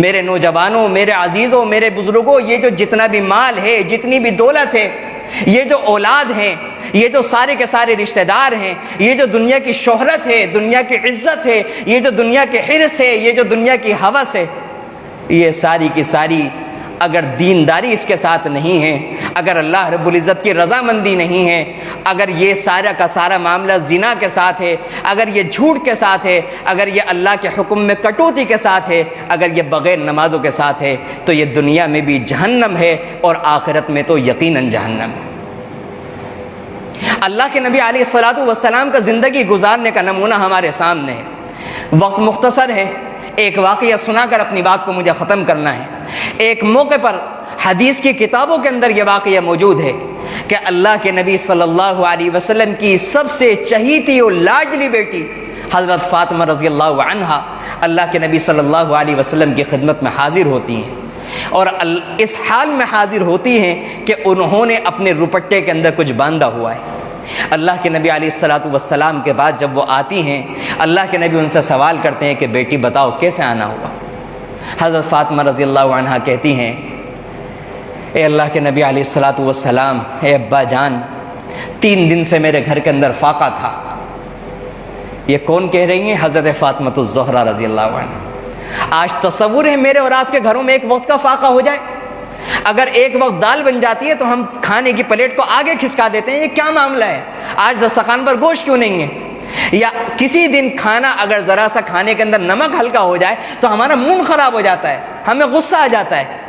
میرے نوجوانوں، میرے عزیزوں، میرے بزرگوں، یہ جو جتنا بھی مال ہے، جتنی بھی دولت ہے، یہ جو اولاد ہیں، یہ جو سارے کے سارے رشتہ دار ہیں، یہ جو دنیا کی شہرت ہے، دنیا کی عزت ہے، یہ جو دنیا کے حرص ہے، یہ جو دنیا کی ہوس ہے، یہ ساری کی ساری اگر دینداری اس کے ساتھ نہیں ہے، اگر اللہ رب العزت کی رضامندی نہیں ہے، اگر یہ سارا کا سارا معاملہ زنا کے ساتھ ہے، اگر یہ جھوٹ کے ساتھ ہے، اگر یہ اللہ کے حکم میں کٹوتی کے ساتھ ہے، اگر یہ بغیر نمازوں کے ساتھ ہے، تو یہ دنیا میں بھی جہنم ہے اور آخرت میں تو یقیناً جہنم ہے۔ اللہ کے نبی علیہ الصلوۃ والسلام کا زندگی گزارنے کا نمونہ ہمارے سامنے ہے۔ وقت مختصر ہے، ایک واقعہ سنا کر اپنی بات کو مجھے ختم کرنا ہے۔ ایک موقع پر حدیث کی کتابوں کے اندر یہ واقعہ موجود ہے کہ اللہ کے نبی صلی اللہ علیہ وسلم کی سب سے چہیتی اور لاڈلی بیٹی حضرت فاطمہ رضی اللہ عنہا اللہ کے نبی صلی اللہ علیہ وسلم کی خدمت میں حاضر ہوتی ہیں، اور اس حال میں حاضر ہوتی ہیں کہ انہوں نے اپنے دوپٹے کے اندر کچھ باندھا ہوا ہے۔ اللہ کے نبی علیہ الصلوۃ والسلام کے بعد جب وہ آتی ہیں، اللہ کے نبی ان سے سوال کرتے ہیں کہ بیٹی بتاؤ کیسے آنا ہوا؟ حضرت فاطمہ رضی اللہ عنہا کہتی ہیں، اے اللہ کے نبی علیہ الصلوۃ والسلام، اے ابا جان، 3 دن سے میرے گھر کے اندر فاقہ تھا۔ یہ کون کہہ رہی ہیں؟ حضرت فاطمہ الزہرا رضی اللہ عنہا۔ آج تصور ہے میرے اور آپ کے گھروں میں ایک وقت کا فاقہ ہو جائے، اگر ایک وقت دال بن جاتی ہے تو ہم کھانے کی پلیٹ کو آگے کھسکا دیتے ہیں، یہ کیا معاملہ ہے؟ آج دسترخوان پر گوشت کیوں نہیں ہے؟ یا کسی دن کھانا اگر ذرا سا کھانے کے اندر نمک ہلکا ہو جائے تو ہمارا منہ خراب ہو جاتا ہے، ہمیں غصہ آ جاتا ہے۔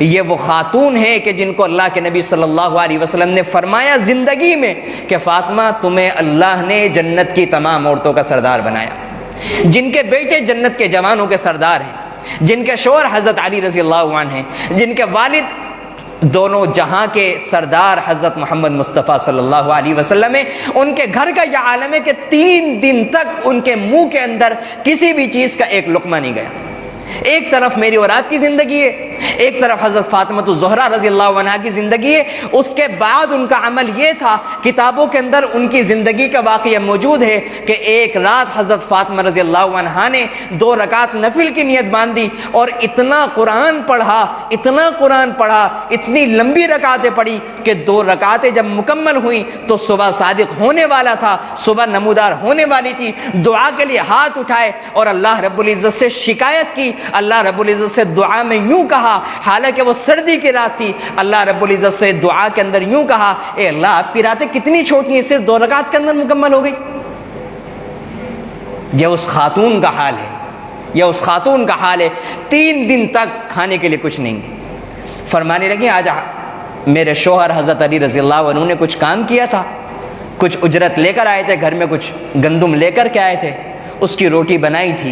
یہ وہ خاتون ہے کہ جن کو اللہ کے نبی صلی اللہ علیہ وسلم نے فرمایا زندگی میں کہ فاطمہ تمہیں اللہ نے جنت کی تمام عورتوں کا سردار بنایا، جن کے بیٹے جنت کے جوانوں کے سردار ہیں، جن کے شوہر حضرت علی رضی اللہ عنہ ہیں، جن کے والد دونوں جہاں کے سردار حضرت محمد مصطفیٰ صلی اللہ علیہ وسلم ہیں۔ ان کے گھر کا یہ عالم ہے کہ 3 دن تک ان کے منہ کے اندر کسی بھی چیز کا ایک لقمہ نہیں گیا۔ ایک طرف میری اور آپ کی زندگی ہے، ایک طرف حضرت فاطمہ الزہرا رضی اللہ عنہا کی زندگی ہے۔ اس کے بعد ان کا عمل یہ تھا، کتابوں کے اندر ان کی زندگی کا واقعہ موجود ہے کہ ایک رات حضرت فاطمہ رضی اللہ عنہا نے 2 رکعت نفل کی نیت باندھی اور اتنا قرآن پڑھا، اتنا قرآن پڑھا، اتنی لمبی رکعتیں پڑھی کہ 2 رکعتیں جب مکمل ہوئیں تو صبح صادق ہونے والا تھا، صبح نمودار ہونے والی تھی۔ دعا کے لیے ہاتھ اٹھائے اور اللہ رب العزت سے شکایت کی، اللہ رب العزت سے دعا میں یوں کہا، حالانکہ وہ سردی کی رات تھی، اللہ رب العزت سے دعا کے اندر یوں کہا، اے اللہ آپ کی راتیں کتنی چھوٹی ہیں، صرف 2 رکعت کے اندر مکمل ہو گئی۔ یہ اس خاتون کا حال ہے، یہ اس خاتون کا حال ہے، 3 دن تک کھانے کے لیے کچھ نہیں۔ فرمانے لگی آج میرے شوہر حضرت علی رضی اللہ عنہ نے کچھ کام کیا تھا، کچھ اجرت لے کر آئے تھے، گھر میں کچھ گندم لے کر کے آئے تھے، اس کی روٹی بنائی تھی،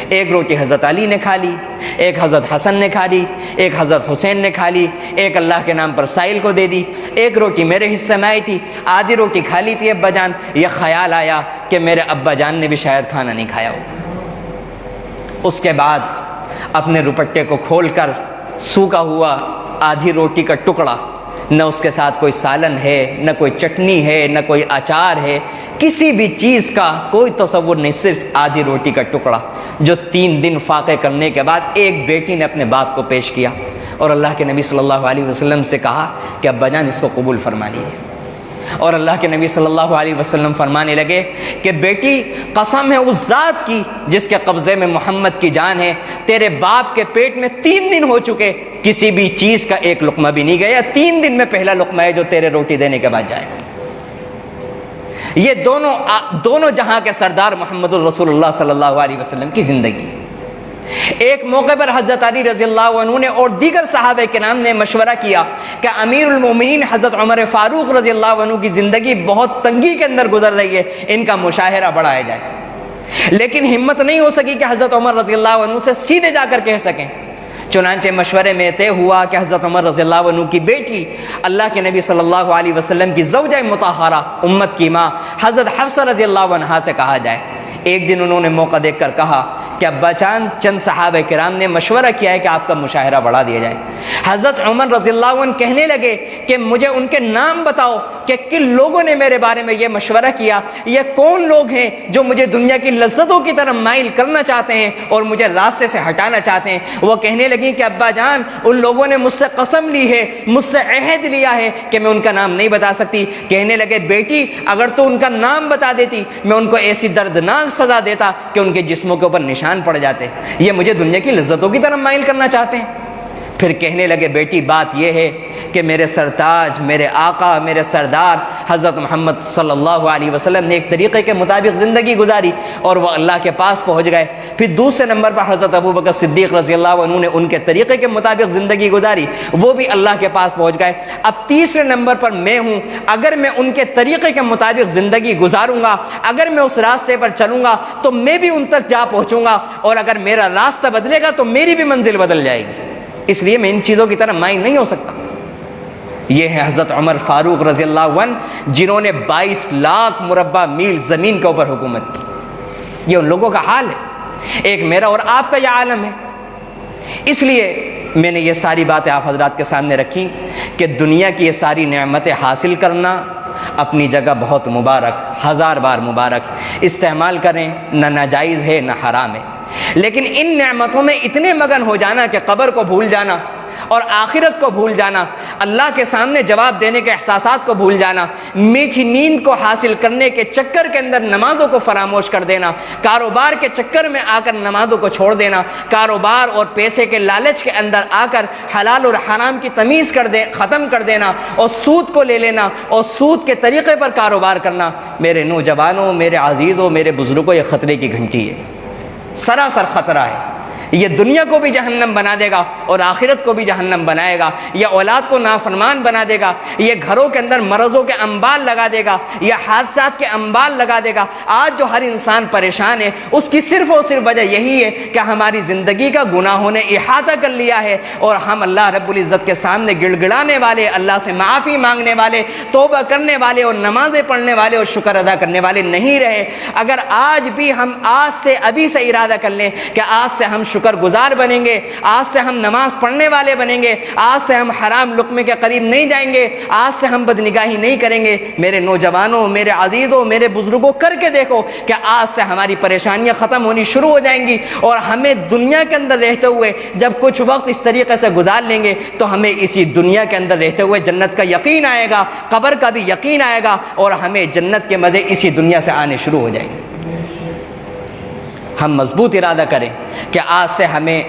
ایک روٹی حضرت علی نے کھا لی، ایک حضرت حسن نے کھا لی، ایک حضرت حسین نے کھا لی، ایک اللہ کے نام پر سائل کو دے دی، ایک روٹی میرے حصے میں آئی تھی، آدھی روٹی کھا لی تھی ابا جان۔ یہ خیال آیا کہ میرے ابا جان نے بھی شاید کھانا نہیں کھایا ہو۔ اس کے بعد اپنے دوپٹے کو کھول کر سوکھا ہوا آدھی روٹی کا ٹکڑا، نہ اس کے ساتھ کوئی سالن ہے، نہ کوئی چٹنی ہے، نہ کوئی اچار ہے، کسی بھی چیز کا کوئی تصور نہیں، صرف آدھی روٹی کا ٹکڑا جو 3 دن فاقے کرنے کے بعد ایک بیٹی نے اپنے باپ کو پیش کیا اور اللہ کے نبی صلی اللہ علیہ وسلم سے کہا کہ ابا جان اس کو قبول فرما لیجیے۔ اور اللہ کے نبی صلی اللہ علیہ وسلم فرمانے لگے کہ بیٹی قسم ہے اس ذات کی جس کے قبضے میں محمد کی جان ہے، تیرے باپ کے پیٹ میں 3 دن ہو چکے، کسی بھی چیز کا ایک لقمہ بھی نہیں گیا، 3 دن میں پہلا لقمہ ہے جو تیرے روٹی دینے کے بعد جائے گا۔ یہ دونوں جہاں کے سردار محمد الرسول اللہ صلی اللہ علیہ وسلم کی زندگی۔ ایک موقع پر حضرت علی رضی اللہ عنہ نے اور دیگر صحابہ کرام نے مشورہ کیا کہ امیر المومنین حضرت عمر فاروق رضی اللہ عنہ کی زندگی بہت تنگی کے اندر گزر رہی ہے، ان کا مشاہرہ بڑھایا جائے، لیکن ہمت نہیں ہو سکی کہ حضرت عمر رضی اللہ عنہ سے سیدھے جا کر کہہ سکیں۔ چنانچہ مشورے میں طے ہوا کہ حضرت عمر رضی اللہ عنہ کی بیٹی اللہ کے نبی صلی اللہ علیہ وسلم کی زوجہ مطہرہ امت کی ماں حضرت حفصہ رضی اللہ عنہا سے کہا جائے۔ ایک دن انہوں نے موقع دیکھ کر کہا کہ ابا جان چند صحابہ کرام نے مشورہ کیا ہے کہ آپ کا مشاہرہ بڑھا دیا جائے۔ حضرت عمر رضی اللہ عنہ کہنے لگے کہ مجھے ان کے نام بتاؤ کہ کن لوگوں نے میرے بارے میں یہ مشورہ کیا، یہ کون لوگ ہیں جو مجھے دنیا کی لذتوں کی طرف مائل کرنا چاہتے ہیں اور مجھے راستے سے ہٹانا چاہتے ہیں۔ وہ کہنے لگی کہ ابا جان ان لوگوں نے مجھ سے قسم لی ہے، مجھ سے عہد لیا ہے کہ میں ان کا نام نہیں بتا سکتی۔ کہنے لگے بیٹی اگر تو ان کا نام بتا دیتی میں ان کو ایسی دردناک سزا دیتا کہ ان کے جسموں کے اوپر نشان پڑ جاتے، یہ مجھے دنیا کی لذتوں کی طرف مائل کرنا چاہتے ہیں۔ پھر کہنے لگے بیٹی بات یہ ہے کہ میرے سرتاج، میرے آقا، میرے سردار حضرت محمد صلی اللہ علیہ وسلم نے ایک طریقے کے مطابق زندگی گزاری اور وہ اللہ کے پاس پہنچ گئے۔ پھر دوسرے نمبر پر حضرت ابوبکر صدیق رضی اللہ عنہ نے ان کے طریقے کے مطابق زندگی گزاری، وہ بھی اللہ کے پاس پہنچ گئے۔ اب تیسرے نمبر پر میں ہوں، اگر میں ان کے طریقے کے مطابق زندگی گزاروں گا، اگر میں اس راستے پر چلوں گا تو میں بھی ان تک جا پہنچوں گا، اور اگر میرا راستہ بدلے گا تو میری بھی منزل بدل جائے گی، اس لیے میں ان چیزوں کی طرف مائل نہیں ہو سکتا۔ یہ ہے حضرت عمر فاروق رضی اللہ عنہ جنہوں نے 22 لاکھ مربع میل زمین کے اوپر حکومت کی۔ یہ ان لوگوں کا حال ہے، ایک میرا اور آپ کا یہ عالم ہے۔ اس لیے میں نے یہ ساری باتیں آپ حضرات کے سامنے رکھی کہ دنیا کی یہ ساری نعمتیں حاصل کرنا اپنی جگہ بہت مبارک، 1000 بار مبارک، استعمال کریں، نہ ناجائز ہے نہ حرام ہے، لیکن ان نعمتوں میں اتنے مگن ہو جانا کہ قبر کو بھول جانا اور آخرت کو بھول جانا، اللہ کے سامنے جواب دینے کے احساسات کو بھول جانا، میٹھی نیند کو حاصل کرنے کے چکر کے اندر نمازوں کو فراموش کر دینا، کاروبار کے چکر میں آ کر نمازوں کو چھوڑ دینا، کاروبار اور پیسے کے لالچ کے اندر آ کر حلال اور حرام کی تمیز ختم کر دینا اور سود کو لے لینا اور سود کے طریقے پر کاروبار کرنا، میرے نوجوانوں، میرے عزیزوں، میرے بزرگوں، یہ خطرے کی گھنٹی ہے، سراسر خطرہ ہے۔ یہ دنیا کو بھی جہنم بنا دے گا اور آخرت کو بھی جہنم بنائے گا، یہ اولاد کو نافرمان بنا دے گا، یہ گھروں کے اندر مرضوں کے انبال لگا دے گا، یہ حادثات کے انبال لگا دے گا۔ آج جو ہر انسان پریشان ہے اس کی صرف اور صرف وجہ یہی ہے کہ ہماری زندگی کا گناہوں نے احاطہ کر لیا ہے اور ہم اللہ رب العزت کے سامنے گڑ گڑانے والے، اللہ سے معافی مانگنے والے، توبہ کرنے والے اور نمازیں پڑھنے والے اور شکر ادا کرنے والے نہیں رہے۔ اگر آج بھی ہم ابھی سے ارادہ کر لیں کہ آج سے ہم شکر گزار بنیں گے، آج سے ہم نماز پڑھنے والے بنیں گے، آج سے ہم حرام لقمے کے قریب نہیں جائیں گے، آج سے ہم بدنگاہی نہیں کریں گے، میرے نوجوانوں، میرے عزیزوں، میرے بزرگوں، کر کے دیکھو کہ آج سے ہماری پریشانیاں ختم ہونی شروع ہو جائیں گی، اور ہمیں دنیا کے اندر رہتے ہوئے جب کچھ وقت اس طریقے سے گزار لیں گے تو ہمیں اسی دنیا کے اندر رہتے ہوئے جنت کا یقین آئے گا، قبر کا بھی یقین آئے گا، اور ہمیں جنت کے مزے اسی دنیا سے آنے شروع ہو جائیں گے۔ ہم مضبوط ارادہ کریں کہ آج سے ہمیں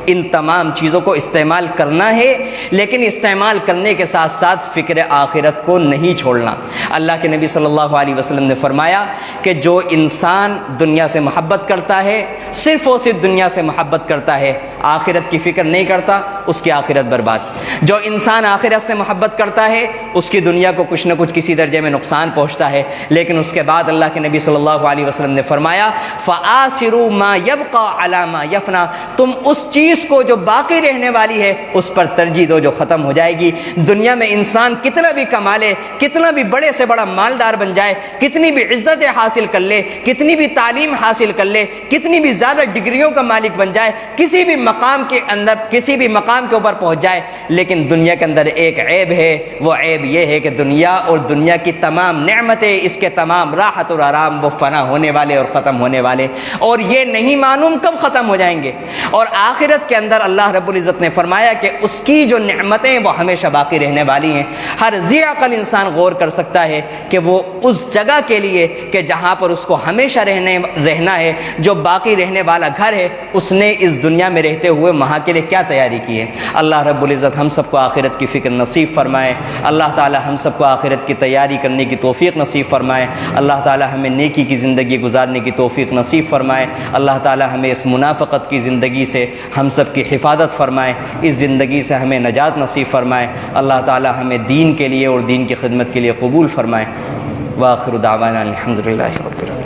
ان تمام چیزوں کو استعمال کرنا ہے، لیکن استعمال کرنے کے ساتھ ساتھ فکر آخرت کو نہیں چھوڑنا۔ اللہ کے نبی صلی اللہ علیہ وسلم نے فرمایا کہ جو انسان دنیا سے محبت کرتا ہے، صرف اور صرف دنیا سے محبت کرتا ہے، آخرت کی فکر نہیں کرتا، اس کی آخرت برباد۔ جو انسان آخرت سے محبت کرتا ہے اس کی دنیا کو کچھ نہ کچھ کسی درجے میں نقصان پہنچتا ہے، لیکن اس کے بعد اللہ کے نبی صلی اللہ علیہ وسلم نے فرمایا فَآثِرُوا مَا يَبْقَى عَلَى مَا يَفْنَى، تم اس چیز کو جو باقی رہنے والی ہے اس پر ترجیح دو جو ختم ہو جائے گی۔ دنیا میں انسان کتنا بھی کما لے، کتنا بھی بڑے سے بڑا مالدار بن جائے، کتنی بھی عزتیں حاصل کر لے، کتنی بھی تعلیم حاصل کر لے، کتنی بھی زیادہ ڈگریوں کا مالک بن جائے، کسی بھی مقام کے اندر، کسی بھی مقام کے اوپر پہنچ جائے، لیکن دنیا کے اندر ایک عیب ہے، وہ عیب یہ ہے کہ دنیا اور دنیا کی تمام نعمتیں، اس کے تمام راحت اور آرام وہ فنا ہونے والے اور ختم ہونے والے، اور یہ نہیں معلوم کب ختم ہو جائیں گے۔ اور آخرت کے اندر اللہ رب العزت نے فرمایا کہ اس کی جو نعمتیں وہ ہمیشہ باقی رہنے والی ہیں۔ ہر ذی عقل انسان غور کر سکتا ہے کہ وہ اس جگہ کے لیے کہ جہاں پر اس کو ہمیشہ رہنا ہے، جو باقی رہنے والا گھر ہے، اس نے اس دنیا میں رہتے ہوئے وہاں کے لیے کیا تیاری کی ہے۔ اللہ رب العزت ہم سب کو آخرت کی فکر نصیب فرمائے، اللہ تعالی ہم سب کو آخرت کی تیاری کرنے کی توفیق نصیب فرمائے، اللہ تعالی ہمیں نیکی کی زندگی گزارنے کی توفیق نصیب فرمائے، اللہ تعالی ہمیں اس منافقت کی زندگی سے ہم سب کی حفاظت فرمائے، اس زندگی سے ہمیں نجات نصیب فرمائے، اللہ تعالی ہمیں دین کے لیے اور دین کی خدمت کے لیے قبول فرمائے۔ وآخر دعوانا الحمدللہ رب العالمین۔